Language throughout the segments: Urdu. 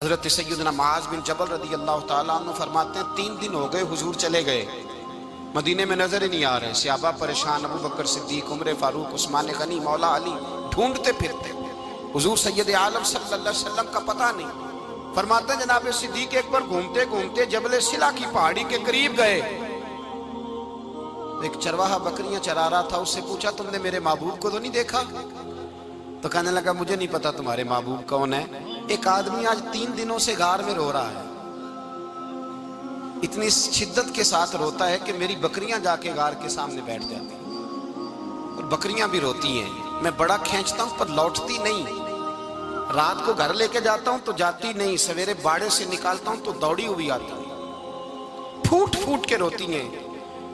حضرت سیدنا معاذ بن جبل رضی اللہ تعالیٰ عنہ فرماتے ہیں 3 دن ہو گئے حضور چلے گئے، مدینے میں نظر ہی نہیں آ رہے۔ صحابہ پریشان، ابو بکر صدیق، عمر فاروق، عثمان غنی، مولا علی ڈھونڈتے پھرتے، حضور سید عالم صلی اللہ علیہ وسلم کا پتہ نہیں۔ فرماتے ہیں جناب صدیق ایک بار گھومتے گھومتے جبل سلا کی پہاڑی کے قریب گئے، ایک چرواہا بکریاں چرا رہا تھا، اس سے پوچھا تم نے میرے محبوب کو تو نہیں دیکھا؟ تو کہنے لگا مجھے نہیں پتا تمہارے محبوب کون ہے۔ ایک آدمی آج 3 دنوں سے غار میں رو رہا ہے، اتنی شدت کے ساتھ روتا ہے کہ میری بکریاں جا کے غار کے سامنے بیٹھ جاتی ہیں، اور بکریاں بھی روتی ہیں، میں بڑا کھینچتا ہوں پر لوٹتی نہیں، رات کو گھر لے کے جاتا ہوں تو جاتی نہیں، سویرے باڑے سے نکالتا ہوں تو دوڑی ہوئی آتی ہے، پھوٹ پھوٹ کے روتی ہیں،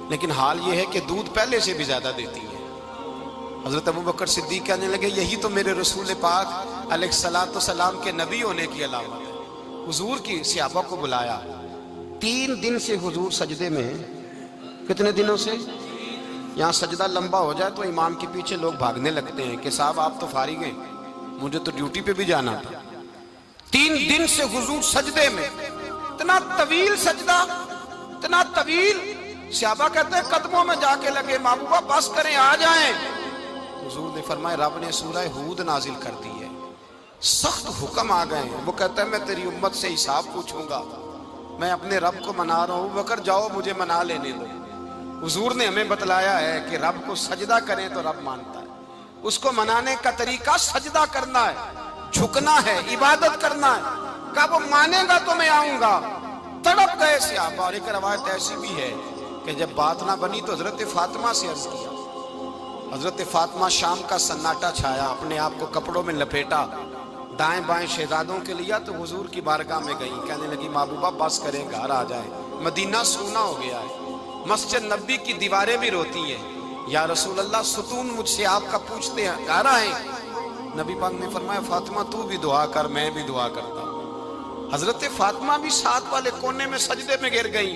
لیکن حال یہ ہے کہ دودھ پہلے سے بھی زیادہ دیتی ہیں۔ حضرت ابو بکر صدیق کہنے لگے یہی تو میرے رسول پاک علیہ السلام کے نبی ہونے کی علامت ہے۔ حضور کی صحابہ کو بلایا، 3 دن سے حضور سجدے میں، کتنے دنوں سے؟ یہاں سجدہ لمبا ہو جائے تو امام کے پیچھے لوگ بھاگنے لگتے ہیں کہ صاحب آپ تو فارغ ہیں، مجھے تو ڈیوٹی پہ بھی جانا تھا۔ 3 دن سے حضور سجدے میں، اتنا طویل سجدہ، اتنا طویل، صحابہ کہتے ہیں قدموں میں جا کے لگے، محبوبہ بس کریں آ جائیں۔ حضور نے فرمایا رب نے سورہ ہود نازل کر دی ہے، سخت حکم آ گئے ہیں، وہ کہتا ہے میں تیری امت سے حساب پوچھوں گا، میں اپنے رب کو منا رہا ہوں، بکر جاؤ مجھے منا لینے دو۔ حضور نے ہمیں بتلایا ہے کہ رب کو سجدہ کریں تو رب مانتا ہے، اس کو منانے کا طریقہ سجدہ کرنا ہے، جھکنا ہے، عبادت کرنا ہے۔ کہا وہ مانے گا تو میں آؤں گا۔ تڑپ گئے صحابہ، اور ایک روایت ایسی بھی ہے کہ جب بات نہ بنی تو حضرت فاطمہ سے عرض کیا، حضرت فاطمہ شام کا سناٹا چھایا، اپنے آپ کو کپڑوں میں لپیٹا، دائیں بائیں شہزادوں کے لیا تو حضور کی بارگاہ میں گئی، کہنے لگی محبوبہ بس کریں گھر آ جائے، مدینہ سونا ہو گیا ہے، مسجد نبی کی دیواریں بھی روتی ہیں، یا رسول اللہ ستون مجھ سے آپ کا پوچھتے ہیں گھر آئیں۔ نبی پاک نے فرمایا فاطمہ تو بھی دعا کر، میں بھی دعا کرتا ہوں۔ حضرت فاطمہ بھی ساتھ والے کونے میں سجدے میں گر گئی،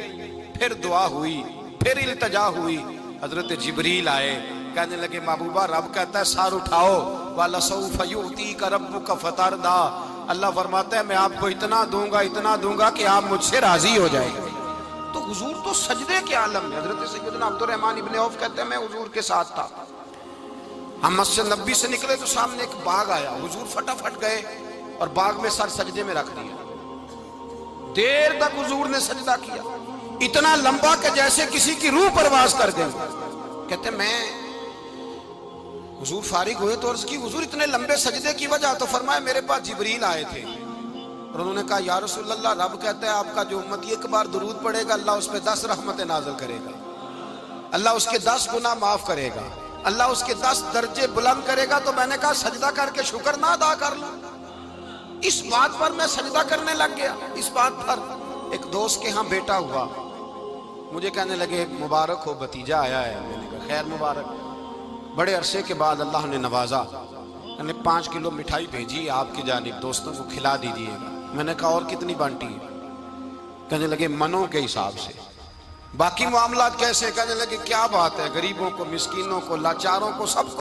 پھر دعا ہوئی، پھر التجا ہوئی، حضرت جبریل آئے، کہنے لگے محبوبہ رب کہتا ہے سار اٹھاؤ، وَلَسَوْفَ يُؤْتِيكَ رَبُّكَ فَتَرْضَىٰ، اللہ فرماتا ہے میں آپ کو اتنا دوں گا کہ آپ مجھ سے راضی ہو جائیں گے۔ تو حضور تو سجدے کے عالم میں، حضرت سیدنا عبد الرحمن ابن عوف کہتے ہیں میں حضور کے ساتھ تھا، ہم مسجد نبی سے نکلے تو سامنے ایک باغ آیا، حضور فٹافٹ گئے اور باغ میں سر سجدے میں رکھ دیا، دیر تک حضور نے سجدہ کیا، اتنا لمبا کہ جیسے کسی کی روح پرواز کر گئی۔ کہتے ہیں میں حضور فارغ ہوئے تو عرض کی حضور اتنے لمبے سجدے کی وجہ؟ تو فرمایا میرے پاس جبریل آئے تھے اور انہوں نے کہا یا رسول اللہ رب کہتا ہے آپ کا جو امتی ایک بار درود پڑھے گا اللہ اس پہ 10 رحمتیں نازل کرے گا، اللہ اس کے 10 گناہ معاف کرے گا، اللہ اس کے 10 درجے بلند کرے گا۔ تو میں نے کہا سجدہ کر کے شکر نہ ادا کر لوں؟ اس بات پر میں سجدہ کرنے لگ گیا۔ اس بات پر ایک دوست کے ہاں بیٹا ہوا، مجھے کہنے لگے مبارک ہو بھتیجا آیا ہے، میں نے کہا خیر مبارک۔ بڑے عرصے کے بعد اللہ نے نوازا، میں نے 5 کلو مٹھائی بھیجی آپ کی جانب، دوستوں کو کھلا دیجیے گا۔ میں نے کہا اور کتنی بانٹی ہے؟ کہنے لگے منوں کے حساب سے۔ باقی معاملات کیسے؟ کہنے لگے کیا بات ہے، غریبوں کو، مسکینوں کو، لاچاروں کو، سب کو